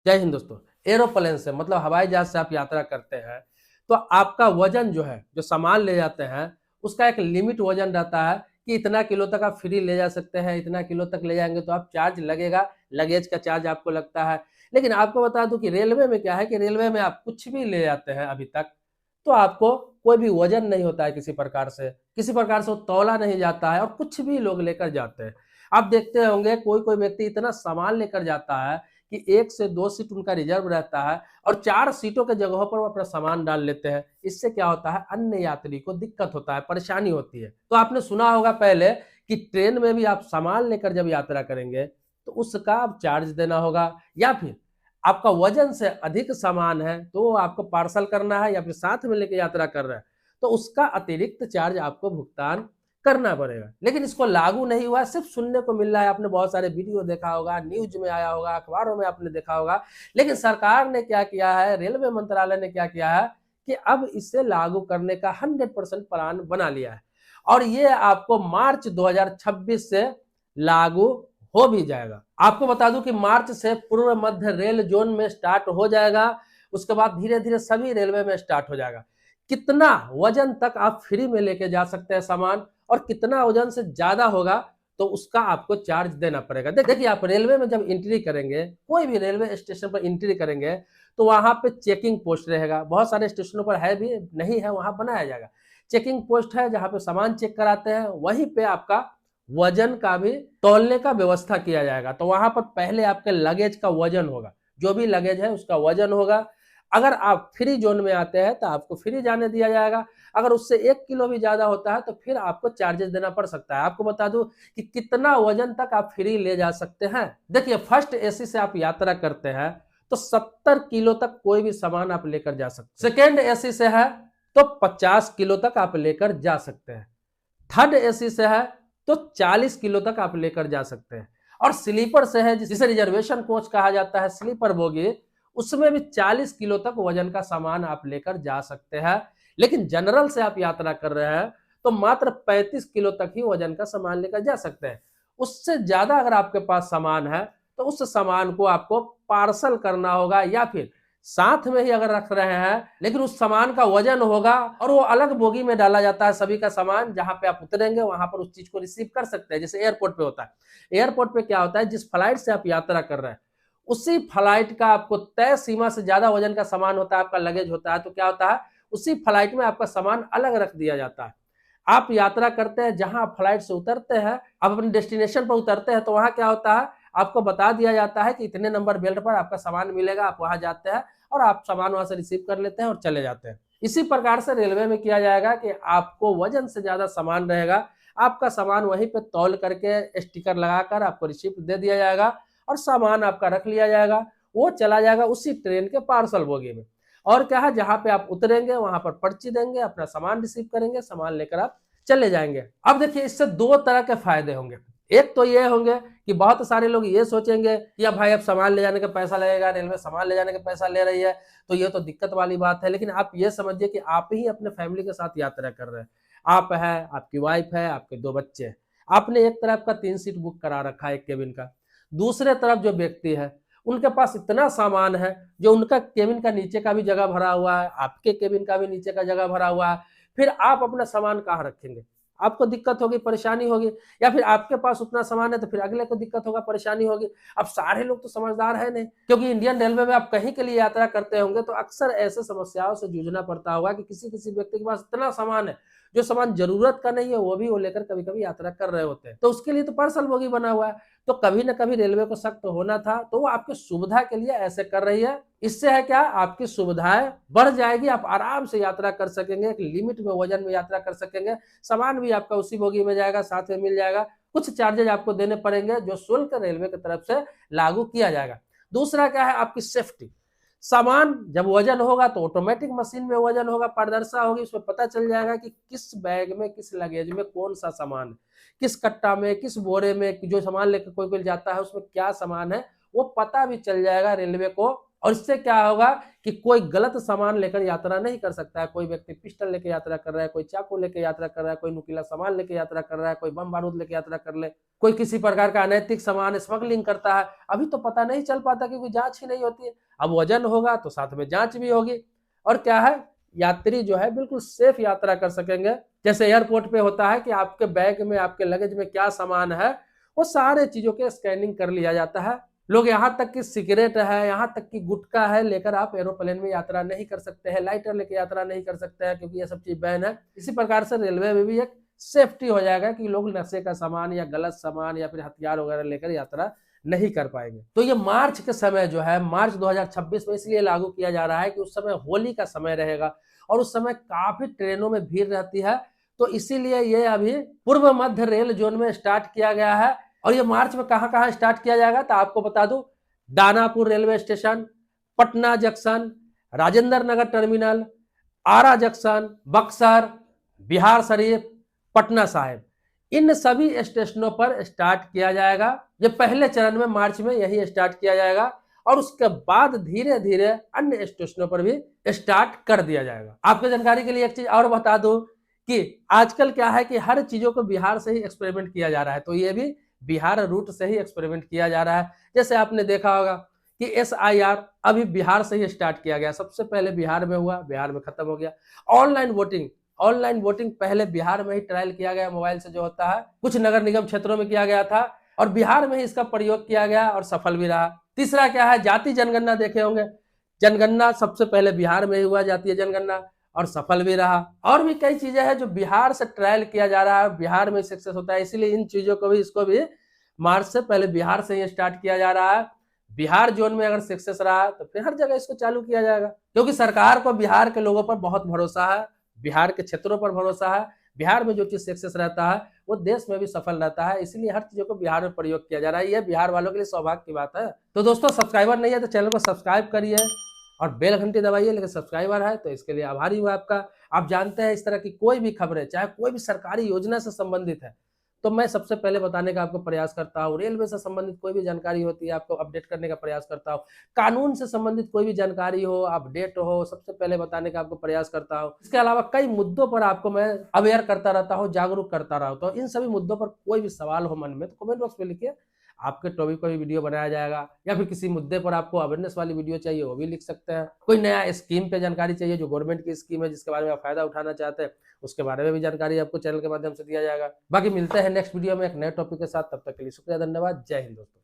जय हिंद दोस्तों। एरोप्लेन से मतलब हवाई जहाज से आप यात्रा करते हैं तो आपका वजन जो है, जो सामान ले जाते हैं, उसका एक लिमिट वजन रहता है कि इतना किलो तक आप फ्री ले जा सकते हैं। इतना किलो तक ले जाएंगे तो आप चार्ज लगेगा, लगेज का चार्ज आपको लगता है। लेकिन आपको बता दूं कि रेलवे में क्या है कि रेलवे में आप कुछ भी ले जाते हैं अभी तक तो आपको कोई भी वजन नहीं होता है, किसी प्रकार से वो तौला नहीं जाता है और कुछ भी लोग लेकर जाते हैं। आप देखते होंगे कोई कोई व्यक्ति इतना सामान लेकर जाता है कि 1 से 2 सीट उनका रिजर्व रहता है और 4 सीटों के जगहों पर वो अपना सामान डाल लेते हैं। इससे क्या होता है, अन्य यात्री को दिक्कत होता है, परेशानी होती है। तो आपने सुना होगा पहले कि ट्रेन में भी आप सामान लेकर जब यात्रा करेंगे तो उसका आप चार्ज देना होगा, या फिर आपका वजन से अधिक सामान है तो आपको पार्सल करना है या फिर साथ में लेकर यात्रा कर रहे हैं तो उसका अतिरिक्त चार्ज आपको भुगतान करना पड़ेगा। लेकिन इसको लागू नहीं हुआ, सिर्फ सुनने को मिल रहा है। आपने बहुत सारे वीडियो देखा होगा, न्यूज में आया होगा, अखबारों में आपने देखा होगा। लेकिन सरकार ने क्या किया है, रेलवे मंत्रालय ने क्या किया है कि अब इसे लागू करने का 100% प्लान बना लिया है और ये आपको मार्च 2026 से लागू हो भी जाएगा। आपको बता दूं कि मार्च से पूर्व मध्य रेल जोन में स्टार्ट हो जाएगा, उसके बाद धीरे धीरे सभी रेलवे में स्टार्ट हो जाएगा। कितना वजन तक आप फ्री में लेके जा सकते हैं सामान और कितना वजन से ज्यादा होगा तो उसका आपको चार्ज देना पड़ेगा। देखिए, आप रेलवे में जब एंट्री करेंगे, कोई भी रेलवे स्टेशन पर एंट्री करेंगे तो वहां पे चेकिंग पोस्ट रहेगा। बहुत सारे स्टेशनों पर है भी, नहीं है वहां बनाया जाएगा। चेकिंग पोस्ट है जहां पे सामान चेक कराते हैं, वहीं पे आपका वजन का भी तौलने का व्यवस्था किया जाएगा। तो वहां पर पहले आपके लगेज का वजन होगा, जो भी लगेज है उसका वजन होगा। अगर आप फ्री जोन में आते हैं तो आपको फ्री जाने दिया जाएगा। अगर उससे 1 किलो भी ज्यादा होता है तो फिर आपको चार्जेस देना पड़ सकता है। आपको बता दूं कि कितना वजन तक आप फ्री ले जा सकते हैं। देखिए, फर्स्ट एसी से आप यात्रा करते हैं तो 70 किलो तक कोई भी सामान आप लेकर जा सकते हैं। सेकेंड एसी से है तो 50 किलो तक आप लेकर जा सकते हैं। थर्ड एसी से है तो 40 किलो तक आप लेकर जा सकते हैं। और स्लीपर से है, जिसे रिजर्वेशन कोच कहा जाता है, स्लीपर बोगी, उसमें भी 40 किलो तक वजन का सामान आप लेकर जा सकते हैं। लेकिन जनरल से आप यात्रा कर रहे हैं तो मात्र 35 किलो तक ही वजन का सामान लेकर जा सकते हैं। उससे ज्यादा अगर आपके पास सामान है तो उस सामान को आपको पार्सल करना होगा या फिर साथ में ही अगर रख रहे हैं, लेकिन उस सामान का वजन होगा और वो अलग बोगी में डाला जाता है। सभी का सामान जहां पे आप उतरेंगे वहां पर उस चीज को रिसीव कर सकते हैं। जैसे एयरपोर्ट पे होता है, एयरपोर्ट पे क्या होता है, जिस फ्लाइट से आप यात्रा कर रहे हैं उसी फ्लाइट का आपको तय सीमा से ज्यादा वजन का सामान होता है, आपका लगेज होता है, तो क्या होता है, उसी फ्लाइट में आपका सामान अलग रख दिया जाता है। आप यात्रा करते हैं, जहां आप फ्लाइट से उतरते हैं, आप अपने डेस्टिनेशन पर उतरते हैं तो वहां क्या होता है, आपको बता दिया जाता है कि इतने नंबर बेल्ट पर आपका सामान मिलेगा। आप वहां जाते हैं और आप सामान वहां से रिसीव कर लेते हैं और चले जाते हैं। इसी प्रकार से रेलवे में किया जाएगा कि आपको वजन से ज्यादा सामान रहेगा, आपका सामान वहीं पे तौल करके स्टिकर लगाकर आपको रिसिप्ट दे दिया जाएगा और सामान आपका रख लिया जाएगा। वो चला जाएगा उसी ट्रेन के पार्सल बोगी में। और क्या है, जहां पे आप उतरेंगे वहां पर पर्ची देंगे, अपना सामान रिसीव करेंगे, सामान लेकर आप चले जाएंगे। अब देखिए, इससे दो तरह के फायदे होंगे। एक तो ये होंगे कि बहुत सारे लोग ये सोचेंगे कि अब भाई अब सामान ले जाने का पैसा लगेगा, रेलवे सामान ले जाने का पैसा ले रही है तो ये तो दिक्कत वाली बात है। लेकिन आप ये समझिए कि आप ही अपने फैमिली के साथ यात्रा कर रहे हैं। आप है, आपकी वाइफ है, आपके 2 बच्चे हैं। आपने एक तरफ का 3 सीट बुक करा रखा है एक केबिन का, दूसरे तरफ जो व्यक्ति है उनके पास इतना सामान है, जो उनका केबिन का नीचे का भी जगह भरा हुआ है, आपके केबिन का भी नीचे का जगह भरा हुआ है। फिर आप अपना सामान कहाँ रखेंगे, आपको दिक्कत होगी, परेशानी होगी। या फिर आपके पास उतना सामान है तो फिर अगले को दिक्कत होगा, परेशानी होगी। अब सारे लोग तो समझदार है नहीं, क्योंकि इंडियन रेलवे में आप कहीं के लिए यात्रा करते होंगे तो अक्सर ऐसे समस्याओं से जूझना पड़ता होगा कि किसी किसी व्यक्ति के पास इतना सामान है, जो सामान जरूरत का नहीं है वो भी वो लेकर कभी कभी यात्रा कर रहे होते हैं। तो उसके लिए तो पार्सल बोगी बना हुआ है। तो कभी ना कभी रेलवे को सख्त होना था, तो वो आपकी सुविधा के लिए ऐसे कर रही है। इससे है क्या, आपकी सुविधाएं बढ़ जाएगी, आप आराम से यात्रा कर सकेंगे, एक लिमिट में वजन में यात्रा कर सकेंगे। सामान भी आपका उसी बोगी में जाएगा, साथ में मिल जाएगा। कुछ चार्जेज आपको देने पड़ेंगे जो शुल्क रेलवे की तरफ से लागू किया जाएगा। दूसरा क्या है, आपकी सेफ्टी। सामान जब वजन होगा तो ऑटोमेटिक मशीन में वजन होगा, पारदर्शिता होगी, उसमें पता चल जाएगा कि किस बैग में, किस लगेज में कौन सा सामान है, किस कट्टा में, किस बोरे में जो सामान लेकर कोई कोई जाता है उसमें क्या सामान है, वो पता भी चल जाएगा रेलवे को। और इससे क्या होगा कि कोई गलत सामान लेकर यात्रा नहीं कर सकता है। कोई व्यक्ति पिस्टल लेकर यात्रा कर रहा है, कोई चाकू लेकर यात्रा कर रहा है, कोई नुकीला सामान लेकर यात्रा कर रहा है, कोई बम बारूद लेकर यात्रा कर ले, कोई किसी प्रकार का अनैतिक सामान स्मगलिंग करता है। अभी तो पता नहीं चल पाता क्योंकि जांच ही नहीं होती है। अब वजन होगा तो साथ में जांच भी होगी, और क्या है, यात्री जो है बिल्कुल सेफ यात्रा कर सकेंगे। जैसे एयरपोर्ट पे होता है कि आपके बैग में, आपके लगेज में क्या सामान है, वो सारे चीजों के स्कैनिंग कर लिया जाता है। लोग यहाँ तक कि सिगरेट है, यहाँ तक कि गुटखा है लेकर आप एरोप्लेन में यात्रा नहीं कर सकते हैं, लाइटर लेकर यात्रा नहीं कर सकते हैं, क्योंकि ये सब चीज बैन है। इसी प्रकार से रेलवे में भी एक सेफ्टी हो जाएगा कि लोग नशे का सामान या गलत सामान या फिर हथियार वगैरह लेकर यात्रा नहीं कर पाएंगे। तो ये मार्च के समय जो है, मार्च 2026 में इसलिए लागू किया जा रहा है कि उस समय होली का समय रहेगा और उस समय काफी ट्रेनों में भीड़ रहती है। तो इसीलिए ये अभी पूर्व मध्य रेल जोन में स्टार्ट किया गया है। और ये मार्च में कहां कहां स्टार्ट किया जाएगा तो आपको बता दूं, Danapur railway station, Patna junction, Rajendra Nagar terminal, Ara junction, Buxar, Bihar Sharif, Patna Sahib, इन सभी स्टेशनों पर स्टार्ट किया जाएगा। ये पहले चरण में मार्च में यही स्टार्ट किया जाएगा और उसके बाद धीरे धीरे अन्य स्टेशनों पर भी स्टार्ट कर दिया जाएगा। आपकी जानकारी के लिए एक चीज और बता दूं कि आजकल क्या है कि हर चीजों को बिहार से ही एक्सपेरिमेंट किया जा रहा है, तो ये भी बिहार रूट से ही एक्सपेरिमेंट किया जा रहा है। जैसे आपने देखा होगा कि SIR अभी बिहार से ही स्टार्ट किया गया, सबसे पहले बिहार में हुआ, बिहार में खत्म हो गया। ऑनलाइन वोटिंग पहले बिहार में ही ट्रायल किया गया, मोबाइल से जो होता है, कुछ नगर निगम क्षेत्रों में किया गया था और बिहार में ही इसका प्रयोग किया गया और सफल भी रहा। तीसरा क्या है, जाति जनगणना देखे होंगे, जनगणना सबसे पहले बिहार में ही हुआ, जातीय जनगणना, और सफल भी रहा। और भी कई चीजें हैं जो बिहार से ट्रायल किया जा रहा है, बिहार में सक्सेस होता है, इसीलिए इन चीजों को भी, इसको भी मार्च से पहले बिहार से ही स्टार्ट किया जा रहा है। बिहार जोन में अगर सक्सेस रहा तो फिर हर जगह इसको चालू किया जाएगा, क्योंकि सरकार को बिहार के लोगों पर बहुत भरोसा है, बिहार के क्षेत्रों पर भरोसा है। बिहार में जो चीज सक्सेस रहता है वो देश में भी सफल रहता है, इसलिए हर चीजों को बिहार में प्रयोग किया जा रहा है। ये बिहार वालों के लिए सौभाग्य की बात है। तो दोस्तों, सब्सक्राइबर नहीं है तो चैनल को सब्सक्राइब करिए और बेल घंटी दबाइए, लेकिन सब्सक्राइबर है तो इसके लिए आभारी हूँ आपका। आप जानते हैं इस तरह की कोई भी खबरें, चाहे कोई भी सरकारी योजना से संबंधित है, तो मैं सबसे पहले बताने का आपको प्रयास करता हूँ। रेलवे से संबंधित कोई भी जानकारी होती है आपको अपडेट करने का प्रयास करता हूँ। कानून से संबंधित कोई भी जानकारी हो, अपडेट हो, सबसे पहले बताने का आपको प्रयास करता हूँ। इसके अलावा कई मुद्दों पर आपको मैं अवेयर करता रहता हूँ, जागरूक करता रहता हूँ। इन सभी मुद्दों पर कोई भी सवाल हो मन में तो कमेंट बॉक्स में लिखिए, आपके टॉपिक पर भी वीडियो बनाया जाएगा। या फिर किसी मुद्दे पर आपको अवेयरनेस वाली वीडियो चाहिए, वो भी लिख सकते हैं। कोई नया स्कीम पे जानकारी चाहिए, जो गवर्नमेंट की स्कीम है जिसके बारे में आप फायदा उठाना चाहते हैं, उसके बारे में भी जानकारी आपको चैनल के माध्यम से दिया जाएगा। बाकी मिलते हैं नेक्स्ट वीडियो में एक नए टॉपिक के साथ, तब तक के लिए शुक्रिया, धन्यवाद, जय हिंद दोस्तों।